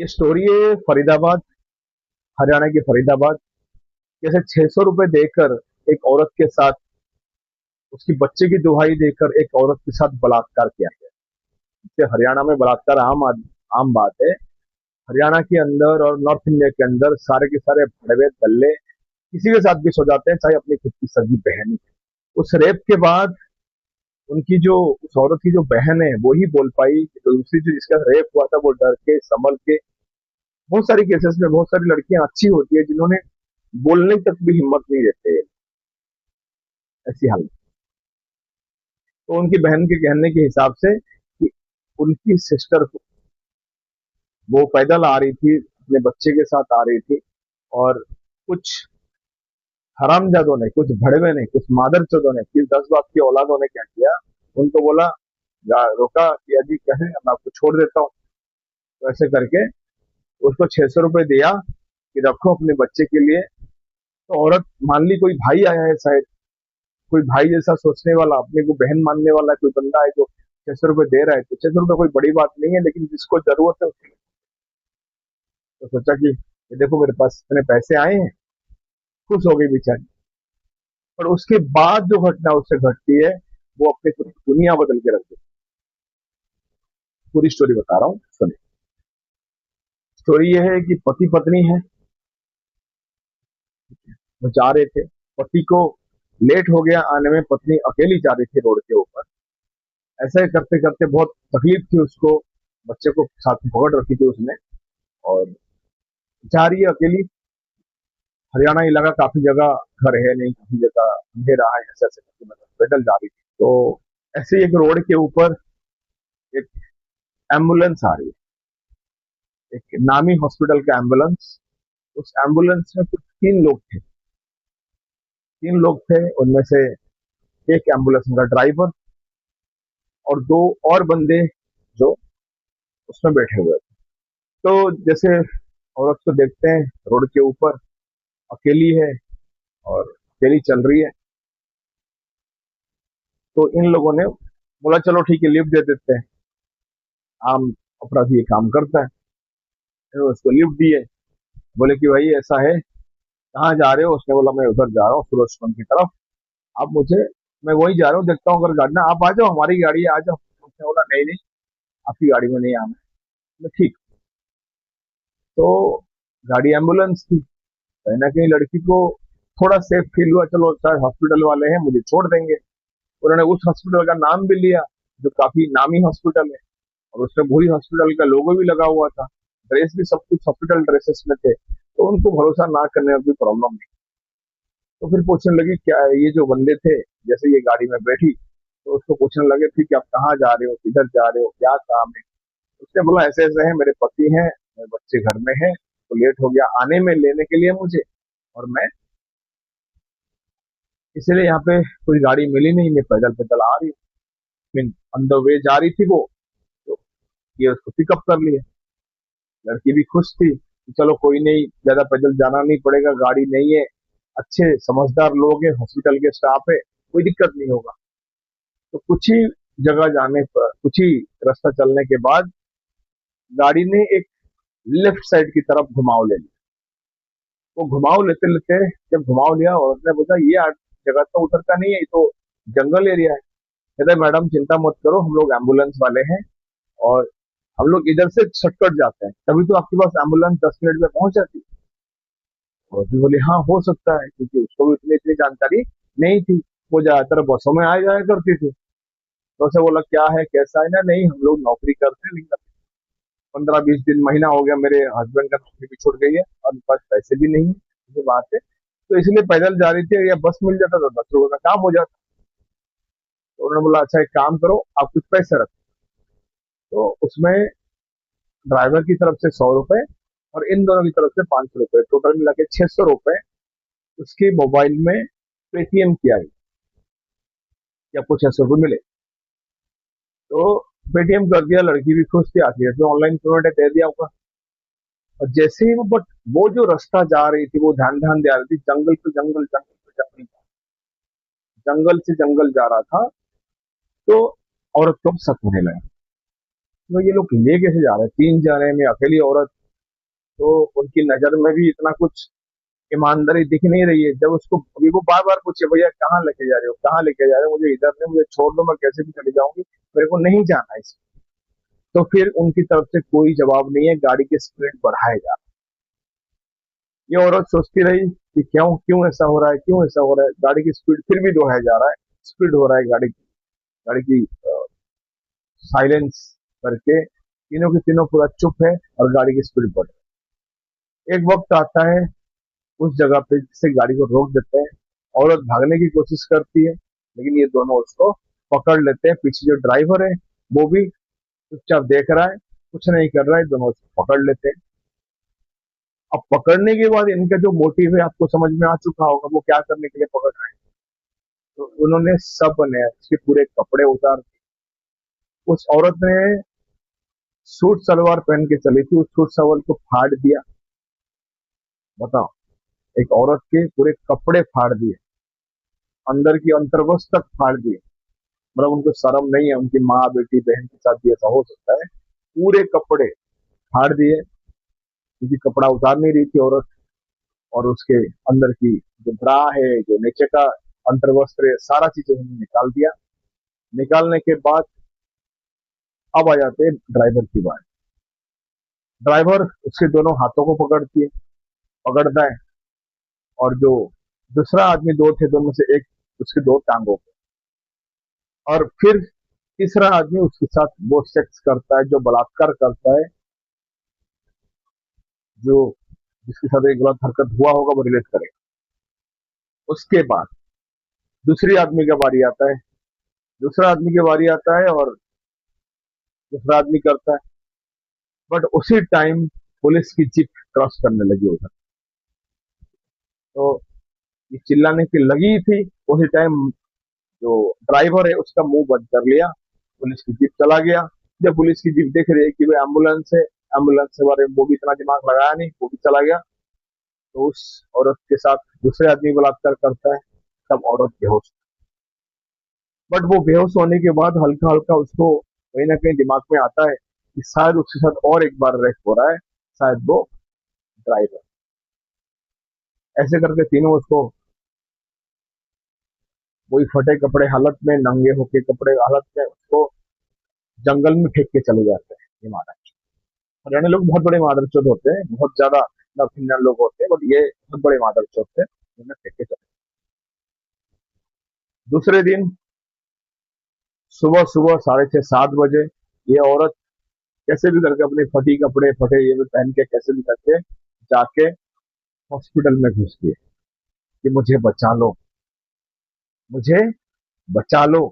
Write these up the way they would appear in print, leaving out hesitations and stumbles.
ये स्टोरी है फरीदाबाद, हरियाणा के फरीदाबाद। जैसे 600 रुपए देकर एक औरत के साथ, उसकी बच्चे की दुहाई देकर एक औरत के साथ बलात्कार किया गया। इससे हरियाणा में बलात्कार आम बात है। हरियाणा के अंदर और नॉर्थ इंडिया के अंदर सारे के सारे भड़वे दल्ले किसी के साथ भी सो जाते हैं, चाहे अपनी खुद की सगी बहन ही। उस रेप के बाद उनकी जो उस औरत की जो बहन है वो ही बोल पाई कि तो दूसरी जो जिसका रेप हुआ था वो डर के संभल के। बहुत सारी केसेस में बहुत सारी लड़कियां अच्छी होती है जिन्होंने बोलने तक भी हिम्मत नहीं देते ऐसी हालत। तो उनकी बहन के कहने के हिसाब से कि उनकी सिस्टर को, वो पैदल आ रही थी अपने बच्चे के साथ आ रही थी, और कुछ हरामजादों ने, कुछ भड़वे ने, कुछ मादरचोदों ने, किस 10 बाप की औलादों ने क्या किया, उनको बोला रोका कि अजी कहे मैं आपको छोड़ देता हूँ। तो ऐसे करके उसको 600 रुपए दिया कि रखो अपने बच्चे के लिए। तो औरत मान ली कोई भाई आया है शायद, कोई भाई जैसा सोचने वाला, अपने को बहन मानने वाला कोई बंदा है जो 600 रुपए दे रहा है। तो 600 रुपए कोई बड़ी बात नहीं है, लेकिन जिसको जरूरत है तो सोचा कि ये देखो मेरे पास इतने पैसे आए हैं। खुश हो गई बेचारी। पर उसके बाद जो घटना उससे घटती है वो अपनी पूरी दुनिया बदल के रख देती है। पूरी स्टोरी बता रहा हूँ, सुनिए। स्टोरी ये है कि पति पत्नी है, वो जा रहे थे। पति को लेट हो गया आने में, पत्नी अकेली जा रही थी रोड के ऊपर। ऐसे करते करते बहुत तकलीफ थी उसको, बच्चे को साथ में पकड़ रखी थी उसने, और जा रही है अकेली। हरियाणा इलाका काफी जगह घर है नहीं, काफी जगह अंधेरा है, ऐसे ऐसे करके मतलब पैदल जा रही थी। तो ऐसे ही एक रोड के ऊपर एक एम्बुलेंस आ रही है, एक नामी हॉस्पिटल का एम्बुलेंस। उस एम्बुलेंस में कुछ 3 लोग थे। 3 लोग थे, उनमें से एक एम्बुलेंस का ड्राइवर और 2 और बंदे जो उसमें बैठे हुए थे। तो जैसे औरत को देखते हैं रोड के ऊपर, अकेली है और अकेली चल रही है, तो इन लोगों ने बोला चलो ठीक है लिफ्ट दे देते हैं। आम अपराधी ये काम करता है। तो उसको लिफ्ट दिए। बोले कि भाई ऐसा है, कहाँ जा रहे हो? उसने बोला मैं उधर जा रहा हूँ फिरोजपुर की तरफ। आप मुझे, मैं वही जा रहा हूँ, देखता हूँ अगर गाड़ी ना, आप आ जाओ, हमारी गाड़ी है, आ जाओ। उसने बोला नहीं नहीं, आपकी गाड़ी में नहीं आना है। मैं ठीक। तो गाड़ी एम्बुलेंस थी, कहीं ना कहीं लड़की को थोड़ा सेफ फील हुआ, चलो शायद हॉस्पिटल वाले हैं मुझे छोड़ देंगे। उन्होंने उस हॉस्पिटल का नाम भी लिया जो काफी नामी हॉस्पिटल है, और उसमें वही हॉस्पिटल का लोगो भी लगा हुआ था। ड्रेस भी सब कुछ हॉस्पिटल ड्रेसेस में थे, तो उनको भरोसा ना करने में कोई प्रॉब्लम नहीं। तो फिर पूछने लगी क्या ये जो बंदे थे, जैसे ये गाड़ी में बैठी तो उसको पूछने लगे फिर कि आप कहाँ जा रहे हो, किधर जा रहे हो, क्या काम है। उसने बोला ऐसे ऐसे है, मेरे पति हैं, मेरे बच्चे घर में हैं, तो लेट हो गया आने में लेने के लिए मुझे, और मैं इसलिए यहाँ पे कोई गाड़ी मिली नहीं, मैं पैदल पैदल आ रही हूँ। फिर ऑन द वे जा रही थी वो, तो ये उसको पिकअप कर लिया। लड़की भी खुश थी कि चलो कोई नहीं, ज्यादा पैदल जाना नहीं पड़ेगा, गाड़ी नहीं है, अच्छे समझदार लोग हैं, हॉस्पिटल के स्टाफ है, कोई दिक्कत नहीं होगा। तो कुछ ही जगह जाने पर, कुछ ही रास्ता चलने के बाद गाड़ी ने एक लेफ्ट साइड की तरफ घुमाव ले लिया। वो घुमाव लेते लेते जब घुमाव लिया, औरत ने पूछा ये जगह तो उधर का नहीं है, ये तो जंगल एरिया है। कहते मैडम चिंता मत करो, हम लोग एम्बुलेंस वाले हैं और हम लोग इधर से शॉर्टकट जाते हैं, तभी तो आपके पास एम्बुलेंस 10 मिनट में पहुंच जाती है। और भी बोले हाँ हो सकता है, क्योंकि उसको भी इतनी इतनी जानकारी नहीं थी। वो ज्यादातर बसों में आ जाया करती थी। तो उसे बोला क्या है कैसा है ना, नहीं हम लोग नौकरी करते हैं, लेकिन 15-20 दिन महीना हो गया मेरे हस्बैंड का नौकरी भी छूट गई है और मेरे पास पैसे भी नहीं है, ये बात है, तो इसलिए पैदल जा रही थी, या बस मिल जाता तो 10 रुपए का काम हो जाता। तो उन्होंने बोला अच्छा एक काम करो, आप कुछ पैसे रखो। तो उसमें ड्राइवर की तरफ से 100 रुपए और इन दोनों की तरफ से 500 रुपए, टोटल मिला के 600 रुपए उसके मोबाइल में पेटीएम किया गया कि आपको 600 रुपये मिले। तो पेटीएम कर दिया, लड़की भी खुश थी, आखिर से ऑनलाइन पेमेंट है, दे दिया होगा। और जैसे ही वो जो रास्ता जा रही थी, वो ध्यान ध्यान दे रही थी, जंगल पे जंगल, जंगल पे जंगल, जंगल से जंगल जा रहा था। तो औरत को शक होने लगा, तो ये लोग ले कैसे जा रहे हैं, 3 जने में अकेली औरत, तो उनकी नजर में भी इतना कुछ ईमानदारी दिख नहीं रही है। जब उसको अभी वो बार बार पूछे, भैया कहाँ लेके जा रहे हो, कहाँ लेके जा रहे हो, मुझे इधर नहीं, मुझे छोड़ दो, मैं कैसे भी चली जाऊंगी, मेरे को नहीं जाना है इसमें। तो फिर उनकी तरफ से कोई जवाब नहीं है, गाड़ी की स्पीड बढ़ाए जा रहा है। ये औरत सोचती रही कि क्यों क्यों ऐसा हो रहा है, क्यों ऐसा हो रहा है, गाड़ी की स्पीड फिर भी बढ़ाया जा रहा है, स्पीड हो रहा है गाड़ी की साइलेंस करके तीनों के तीनों पूरा चुप है और गाड़ी की स्पीड बढ़ रही है। एक वक्त आता है उस जगह पे जिससे गाड़ी को रोक देते हैं। औरत भागने की कोशिश करती है, लेकिन ये दोनों उसको पकड़ लेते हैं। पीछे जो ड्राइवर है वो भी चुपचाप देख रहा है, कुछ नहीं कर रहा है, दोनों उसको पकड़ लेते हैं। अब पकड़ने के बाद इनका जो मोटिव है आपको समझ में आ चुका होगा, वो क्या करने के लिए पकड़ रहे हैं। तो उन्होंने सब ने उसके पूरे कपड़े उतार दिए। उस औरत ने सूट सलवार पहन के चली थी, उस सूट सलवार को फाड़ दिया। बताओ, एक औरत के पूरे कपड़े फाड़ दिए, अंदर की अंतर्वस्त्र तक फाड़ दिए। मतलब उनको शर्म नहीं है, उनकी माँ बेटी बहन के साथ भी ऐसा हो सकता है। पूरे कपड़े फाड़ दिए, क्योंकि कपड़ा उतार नहीं रही थी औरत। और उसके अंदर की जो ब्रा है, जो नीचे का अंतर्वस्त्र है, सारा चीज उन्होंने निकाल दिया। निकालने के बाद अब आ जाते हैं ड्राइवर की बात। ड्राइवर उसके दोनों हाथों को पकड़ता है, और जो दूसरा आदमी दो थे, दोनों से एक उसके दो टांगों को, और फिर तीसरा आदमी उसके साथ वो सेक्स करता है, जो बलात्कार करता है, जो जिसके साथ एक गलत हरकत हुआ होगा वो रिलेट करेगा। उसके बाद दूसरी आदमी का बारी आता है, दूसरा आदमी की बारी आता है, और दूसरा आदमी करता है। बट उसी टाइम पुलिस की जीप क्रॉस करने लगी उधर। तो ये चिल्लाने की लगी थी, उसी टाइम जो ड्राइवर है उसका मुंह बंद कर लिया, पुलिस की जीप चला गया। जब पुलिस की जीप देख रही है कि भाई एम्बुलेंस है, एम्बुलेंस के बारे में वो भी इतना दिमाग लगाया नहीं, वो भी चला गया। तो उस औरत के साथ दूसरे आदमी बलात्कार करता है, तब औरत बेहोश। बट वो बेहोश होने के बाद हल्का हल्का उसको कहीं ना कहीं दिमाग में आता है कि शायद उसके साथ और एक बार रेप हो रहा है, शायद वो ड्राइवर। ऐसे करके तीनों उसको वही फटे कपड़े हालत में, नंगे होके कपड़े हालत में उसको जंगल में फेंक के चले जाते हैं। ये महाराज, हरियाणा लोग बहुत बड़े मादरचोद होते हैं, बहुत ज्यादा नॉर्थ इंडियन लोग होते हैं, बट ये बहुत बड़े मादरचोद थे, उन्हें फेंक के चले। दूसरे दिन सुबह सुबह 6:30-7 बजे ये औरत कैसे भी करके अपने फटी कपड़े फटे ये भी पहन के कैसे भी करके जाके हॉस्पिटल में घुसती है कि मुझे बचा लो, मुझे बचा लो।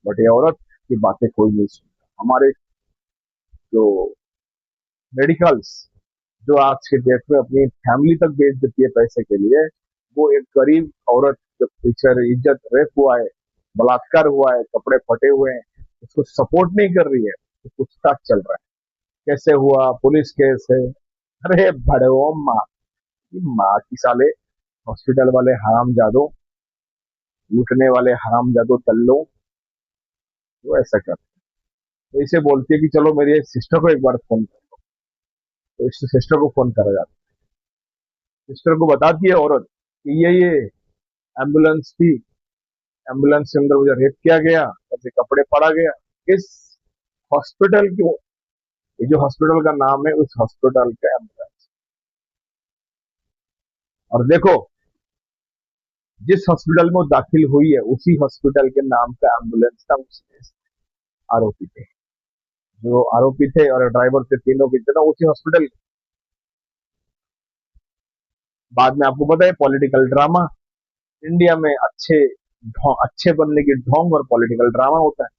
बट ये औरत की बातें कोई नहीं सुनता। हमारे जो मेडिकल्स, जो आज के डेट में अपनी फैमिली तक बेच देती है पैसे के लिए, वो एक गरीब औरत जो पीछे इज्जत रेप हुआ है, बलात्कार हुआ है, कपड़े फटे हुए हैं, उसको सपोर्ट नहीं कर रही है। तो पूछताछ चल रहा है कैसे हुआ, पुलिस केस है। अरे बड़े ओ माँ की माँ की साले, हॉस्पिटल वाले हराम जादो, लूटने वाले हराम जादो दल्लो, वो ऐसा कर। तो इसे बोलती है कि चलो मेरी सिस्टर को एक बार फोन करो। तो इस सिस्टर को फोन करा जाता है। सिस्टर को बताती है औरत कि ये एम्बुलेंस थी, एम्बुलेंस के अंदर मुझे रेप किया गया, ऐसे कपड़े पड़ा गया। इस हॉस्पिटल की, ये जो हॉस्पिटल का नाम है उस हॉस्पिटल का एम्बुलेंस। और देखो, जिस हॉस्पिटल में वो दाखिल हुई है उसी हॉस्पिटल के नाम का एम्बुलेंस था, उसके आरोपी थे, जो आरोपी थे और ड्राइवर थे, तीनों के थे ना उसी हॉस्पिटल। बाद में आपको पता है पॉलिटिकल ड्रामा, इंडिया में अच्छे बनने की ढोंग और पॉलिटिकल ड्रामा होता है।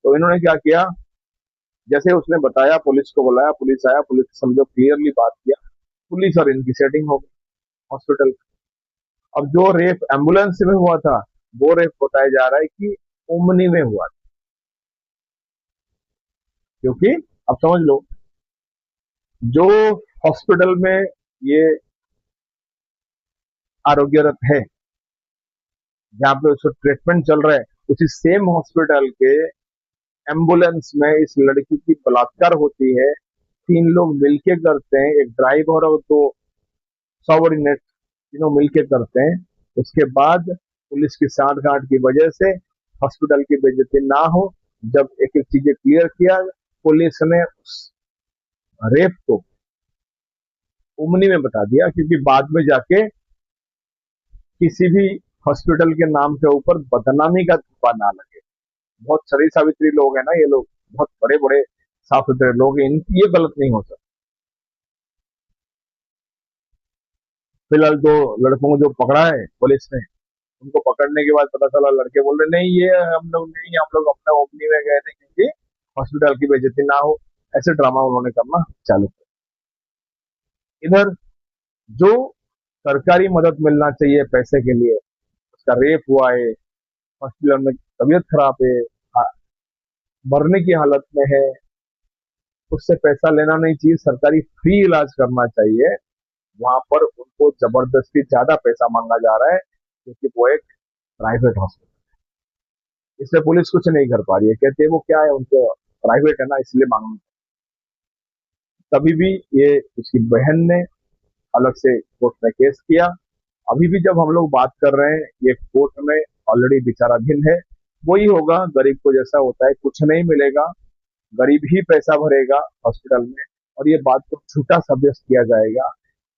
तो इन्होंने क्या किया, जैसे उसने बताया, पुलिस को बुलाया, पुलिस आया, पुलिस समझो क्लियरली बात किया, पुलिस और इनकी सेटिंग हो गई हॉस्पिटल। अब जो रेप एम्बुलेंस में हुआ था, वो रेप बताया जा रहा है कि ओमनी में हुआ था। क्योंकि अब समझ लो, जो हॉस्पिटल में ये आरोग्यरत है, जहाँ पे उसको ट्रीटमेंट चल रहा है, उसी सेम हॉस्पिटल के एम्बुलेंस में इस लड़की की बलात्कार होती है, तीन लोग मिलके करते हैं, एक ड्राइवर और दो सबॉर्डिनेट, तीनों मिलके करते हैं, उसके बाद पुलिस की सांठ-गांठ की वजह से हॉस्पिटल की बेइज्जती ना हो, जब एक एक चीजें क्लियर किया, पुलिस ने उस रेप को उमनी में बता दिया, क्योंकि बाद में जाके किसी भी हॉस्पिटल के नाम के ऊपर बदनामी का धब्बा ना लगे। बहुत सरी सावित्री लोग हैं ना ये लोग, बहुत बड़े बड़े साफ सुथरे लोग हैं, ये गलत नहीं हो सकता। फिलहाल दो लड़कों को जो पकड़ा है पुलिस ने, उनको पकड़ने के बाद पता चला, लड़के बोल रहे नहीं ये हम लोग नहीं, हम लोग अपना ओपनी में गए थे क्योंकि हॉस्पिटल की बेइज्जती ना हो। ऐसे ड्रामा उन्होंने करना चालू किया। इधर जो सरकारी मदद मिलना चाहिए पैसे के लिए, उसका रेप हुआ है, हॉस्पिटल में तबीयत खराब है, मरने की हालत में है, उससे पैसा लेना नहीं चाहिए, सरकारी फ्री इलाज करना चाहिए। वहां पर उनको जबरदस्ती ज्यादा पैसा मांगा जा रहा है, क्योंकि वो एक प्राइवेट हॉस्पिटल, इसलिए पुलिस कुछ नहीं कर पा रही है, कहते हैं वो क्या है, उनको प्राइवेट है ना इसलिए मांगना। तभी भी ये उसकी बहन ने अलग से कोर्ट में केस किया। अभी भी जब हम लोग बात कर रहे हैं, ये कोर्ट में ऑलरेडी विचाराधीन है। वही होगा, गरीब को जैसा होता है, कुछ नहीं मिलेगा, गरीब ही पैसा भरेगा हॉस्पिटल में, और ये बात को झूठा साबित किया जाएगा,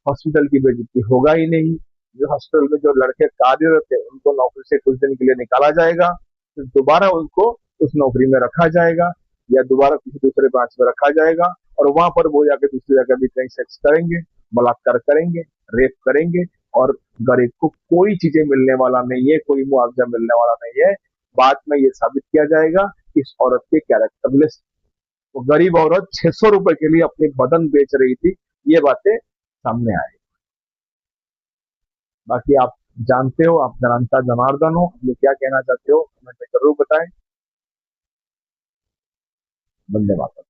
हॉस्पिटल की बेइज्जती होगा ही नहीं। जो हॉस्पिटल में जो लड़के कार्यरत है उनको नौकरी से कुछ दिन के लिए निकाला जाएगा, फिर दोबारा उनको उस नौकरी में रखा जाएगा, या दोबारा किसी दूसरे ब्रांच में रखा जाएगा, और वहां पर वो जाके दूसरी जगह भी कहीं सेक्स करेंगे, बलात्कार करेंगे, रेप करेंगे, और गरीब को कोई चीजें मिलने वाला नहीं है, कोई मुआवजा मिलने वाला नहीं है। बाद में ये साबित किया जाएगा कि इस औरत के कैरेक्टरलेस, वो गरीब औरत 600 रुपए के लिए अपनी बदन बेच रही थी, ये बातें सामने आए। बाकी आप जानते हो, आप जानता जनार्दन हो, ये क्या कहना चाहते हो कमेंट में जरूर बताएं। धन्यवाद।